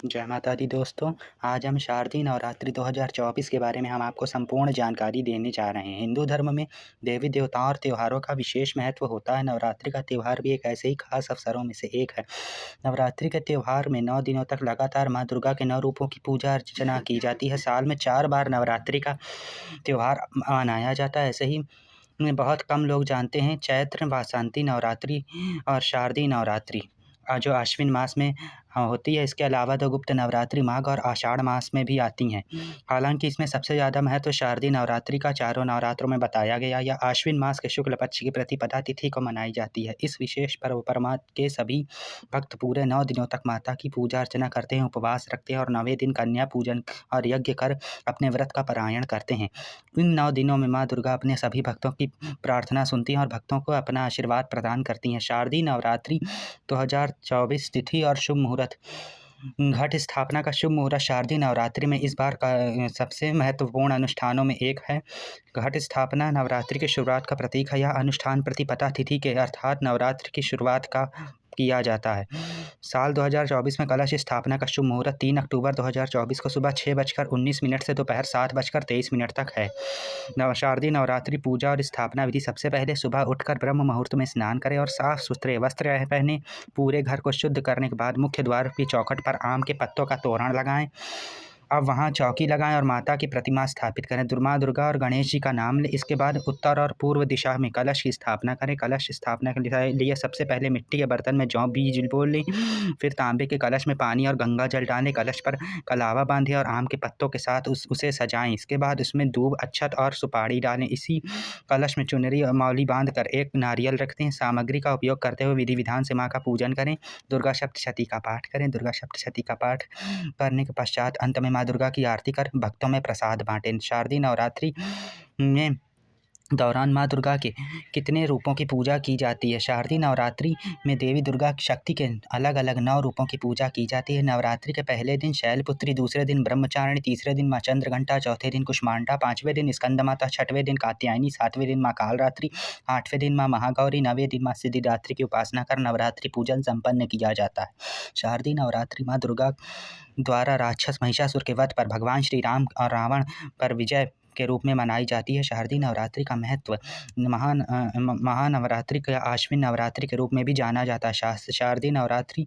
जय माता दी दोस्तों। आज हम शारदीय नवरात्रि 2024 के बारे में हम आपको संपूर्ण जानकारी देने जा रहे हैं। हिंदू धर्म में देवी देवताओं और त्योहारों का विशेष महत्व होता है। नवरात्रि का त्यौहार भी एक ऐसे ही खास अवसरों में से एक है। नवरात्रि के त्यौहार में 9 दिनों तक लगातार माँ दुर्गा के 9 रूपों की पूजा अर्चना की जाती है। साल में 4 बार नवरात्रि का त्यौहार मनाया जाता है। ऐसे ही बहुत कम लोग जानते हैं चैत्र वासंती नवरात्रि और शारदीय नवरात्रि जो आश्विन मास में होती है। इसके अलावा तो गुप्त नवरात्रि माघ और आषाढ़ मास में भी आती हैं। हालांकि इसमें सबसे ज़्यादा महत्व शारदीय नवरात्रि का चारों नवरात्रों में बताया गया। यह आश्विन मास के शुक्ल पक्ष की प्रतिपदा तिथि को मनाई जाती है। इस विशेष पर्व पर माँ के सभी भक्त पूरे 9 दिनों तक माता की पूजा अर्चना करते हैं, उपवास रखते हैं और 9वें दिन कन्या पूजन और यज्ञ कर अपने व्रत का पारायण करते हैं। इन 9 दिनों में माँ दुर्गा अपने सभी भक्तों की प्रार्थना सुनती हैं और भक्तों को अपना आशीर्वाद प्रदान करती हैं। शारदीय नवरात्रि 2024 तिथि और शुभ मुहूर्त। घट स्थापना का शुभ मुहूर्त शारदीय नवरात्रि में इस बार का सबसे महत्वपूर्ण अनुष्ठानों में एक है। घट स्थापना नवरात्रि की शुरुआत का प्रतीक है। यह अनुष्ठान प्रतिपदा तिथि के अर्थात नवरात्रि की शुरुआत का किया जाता है। साल 2024 में कलश स्थापना का शुभ मुहूर्त 3 अक्टूबर 2024 को सुबह 6:19 से दोपहर 7:23 तक है। शारदीय नवरात्रि पूजा और स्थापना विधि। सबसे पहले सुबह उठकर ब्रह्म मुहूर्त में स्नान करें और साफ सुथरे वस्त्र पहने। पूरे घर को शुद्ध करने के बाद मुख्य द्वार की चौखट पर आम के पत्तों का तोरण लगाएं। अब वहाँ चौकी लगाएं और माता की प्रतिमा स्थापित करें। माँ दुर्गा और गणेश जी का नाम लें। इसके बाद उत्तर और पूर्व दिशा में कलश की स्थापना करें। कलश स्थापना के लिए सबसे पहले मिट्टी के बर्तन में जौ बीज बो लें। फिर तांबे के कलश में पानी और गंगा जल डालें। कलश पर कलावा बांधें और आम के पत्तों के साथ उसे सजाएं। इसके बाद उसमें दूब, अक्षत और सुपारी डालें। इसी कलश में चुनरी और मौली बांध कर एक नारियल रखते हैं। सामग्री का उपयोग करते हुए विधि विधान से माँ का पूजन करें। दुर्गा सप्तशती का पाठ करें। दुर्गा सप्तशती का पाठ करने के पश्चात अंत में माँ दुर्गा की आरती कर भक्तों में प्रसाद बांटें। शारदीय नवरात्रि में दौरान माँ दुर्गा के कितने रूपों की पूजा की जाती है। शारदीय नवरात्रि में देवी दुर्गा शक्ति के अलग अलग 9 रूपों की पूजा की जाती है। नवरात्रि के पहले दिन शैलपुत्री, दूसरे दिन ब्रह्मचारिणी, तीसरे दिन माँ चंद्रघंटा, चौथे दिन कुष्मांडा, 5वें दिन स्कंद माता, 6वें दिन कात्यायनी, 7वें दिन माँ कालरात्रि, 8वें दिन माँ महागौरी, 9वें दिन माँ सिद्धिदात्री की उपासना कर नवरात्रि पूजन संपन्न किया जाता है। शारदीय नवरात्रि माँ दुर्गा द्वारा राक्षस महिषासुर के वध पर भगवान श्री राम और रावण पर विजय के रूप में मनाई जाती है। शारदीय नवरात्रि का महत्व महानवरात्रि का आश्विन नवरात्रि के रूप में भी जाना जाता है। शारदीय नवरात्रि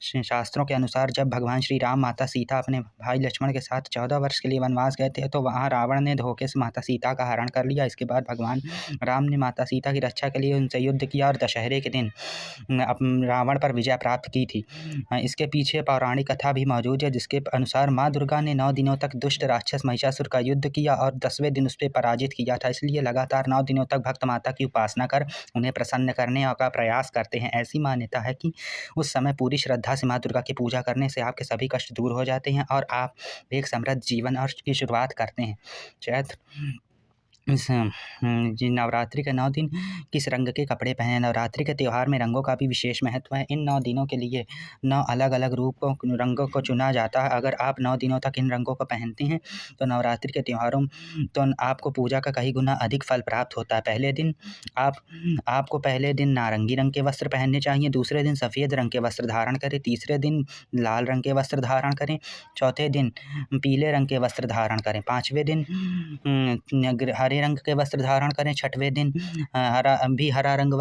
शास्त्रों के अनुसार जब भगवान श्री राम माता सीता अपने भाई लक्ष्मण के साथ 14 वर्ष के लिए वनवास गए थे तो वहाँ रावण ने धोखे से माता सीता का हरण कर लिया। इसके बाद भगवान राम ने माता सीता की रक्षा के लिए उनसे युद्ध किया और दशहरे के दिन रावण पर विजय प्राप्त की थी। इसके पीछे पौराणिक कथा भी मौजूद है जिसके अनुसार माँ दुर्गा ने 9 दिनों तक दुष्ट राक्षस महिषासुर का युद्ध किया और 10वें दिन उस पर पराजित किया था। इसलिए लगातार 9 दिनों तक भक्त माता की उपासना कर उन्हें प्रसन्न करने का प्रयास करते हैं। ऐसी मान्यता है कि उस समय पूरी श्रद्धा से माँ दुर्गा की पूजा करने से आपके सभी कष्ट दूर हो जाते हैं और आप एक समृद्ध जीवन और की शुरुआत करते हैं। चैत्र नवरात्रि के 9 दिन किस रंग के कपड़े पहने। नवरात्रि के त्यौहार में रंगों का भी विशेष महत्व है। इन 9 दिनों के लिए 9 अलग अलग रंगों को चुना जाता है। अगर आप 9 दिनों तक इन रंगों को पहनते हैं तो नवरात्रि के त्योहारों तो आपको पूजा का कई गुना अधिक फल प्राप्त होता है। पहले दिन आपको पहले दिन नारंगी रंग के वस्त्र पहनने चाहिए, दूसरे दिन सफ़ेद रंग के वस्त्र धारण करें, तीसरे दिन लाल रंग के वस्त्र धारण करें, चौथे दिन पीले रंग के वस्त्र धारण करें, 5वें दिन हरे रंग के वस्त्र धारण करें, 6वें दिन हरा रंग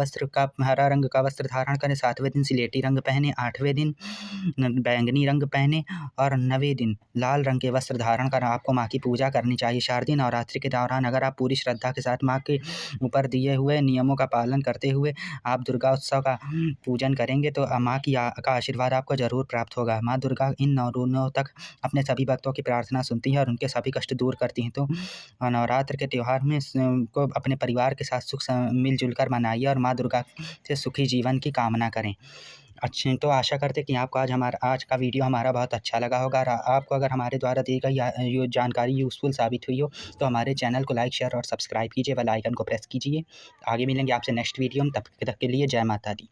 का वस्त्र धारण करें, 7वें दिन सिलेटी रंग पहने, 8वें दिन बैंगनी रंग पहने और 9वें दिन लाल रंग के वस्त्र धारण कर आपको माँ की पूजा करनी चाहिए। शारदीय नवरात्रि के दौरान अगर आप पूरी श्रद्धा के साथ माँ के ऊपर दिए हुए नियमों का पालन करते हुए आप दुर्गा उत्सव का पूजन करेंगे तो माँ का आशीर्वाद आपको जरूर प्राप्त होगा। माँ दुर्गा इन 9 दिनों तक अपने सभी भक्तों की प्रार्थना सुनती है और उनके सभी कष्ट दूर करती हैं। तो नवरात्र के त्यौहार में को अपने परिवार के साथ सुख मिलजुल कर मनाइए और माँ दुर्गा से सुखी जीवन की कामना करें। अच्छे तो आशा करते कि आपको आज का वीडियो हमारा बहुत अच्छा लगा होगा। आपको अगर हमारे द्वारा दी गई जानकारी यूज़फुल साबित हुई हो तो हमारे चैनल को लाइक, शेयर और सब्सक्राइब कीजिए, बेल आइकन को प्रेस कीजिए। आगे मिलेंगे आपसे नेक्स्ट वीडियो में, तब तक के लिए जय माता दी।